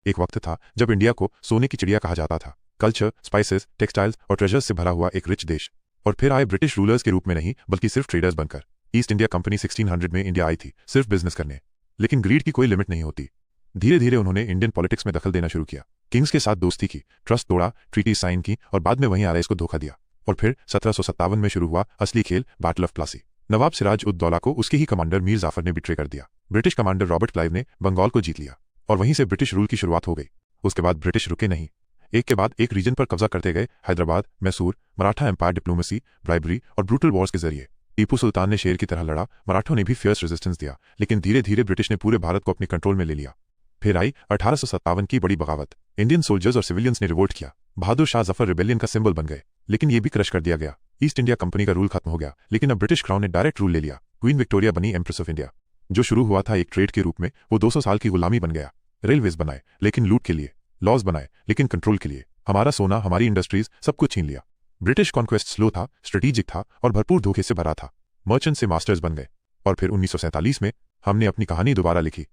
एक वक्त था जब इंडिया को सोने की चिड़िया कहा जाता था। कल्चर, स्पाइसेस, टेक्सटाइल्स और ट्रेजर्स से भरा हुआ एक रिच देश। और फिर आए ब्रिटिश रूलर्स के रूप में नहीं बल्कि सिर्फ ट्रेडर्स बनकर। ईस्ट इंडिया कंपनी 1600 में इंडिया आई थी सिर्फ बिजनेस करने। लेकिन ग्रीड की कोई लिमिट नहीं होती। धीरे धीरे उन्होंने इंडियन पॉलिटिक्स में दखल देना शुरू किया। किंग्स के साथ दोस्ती की, ट्रस्ट तोड़ा, ट्रीटी साइन की और बाद में वहीं आरएस को धोखा दिया। और फिर 1757 में शुरू हुआ असली खेल, बैटल ऑफ प्लासी। नवाब सिराज उद दौला को उसके ही कमांडर मीर जाफर ने बिट्रे कर दिया। ब्रिटिश कमांडर रॉबर्ट क्लाइव ने बंगाल को जीत लिया और वहीं से ब्रिटिश रूल की शुरुआत हो गई। उसके बाद ब्रिटिश रुके नहीं, एक के बाद एक रीजन पर कब्जा करते गए। Hyderabad, Mysore, Maratha empire, diplomacy, bribery और ब्रूटल वॉर्स के जरिए। टीपू सुल्तान ने शेर की तरह लड़ा, मराठों ने भी फियर्स रेजिस्टेंस दिया, लेकिन धीरे धीरे ब्रिटिश ने पूरे भारत को अपने कंट्रोल में ले लिया। फिर आई 1857 की बड़ी बगावत। इंडियन सोल्जर्स और सिविलियंस ने रिवोल्ट किया। बहादुर शाह जफर रिबेलियन का सिंबल बन गए, लेकिन ये भी क्रश कर दिया गया। ईस्ट इंडिया कंपनी का रूल खत्म हो गया, लेकिन अब ब्रिटिश क्राउन ने डायरेक्ट रूल ले लिया। क्वीन विक्टोरिया बनी एम्प्रेस ऑफ इंडिया। जो शुरू हुआ था एक ट्रेड के रूप में, वो 200 साल की गुलामी बन गया। रेलवेज बनाए लेकिन लूट के लिए, लॉज बनाए लेकिन कंट्रोल के लिए। हमारा सोना, हमारी इंडस्ट्रीज, सब कुछ छीन लिया। ब्रिटिश कॉन्क्वेस्ट स्लो था, स्ट्रेटेजिक था और भरपूर धोखे से भरा था। मर्चेंट से मास्टर्स बन गए। और फिर 1947 में हमने अपनी कहानी दोबारा लिखी।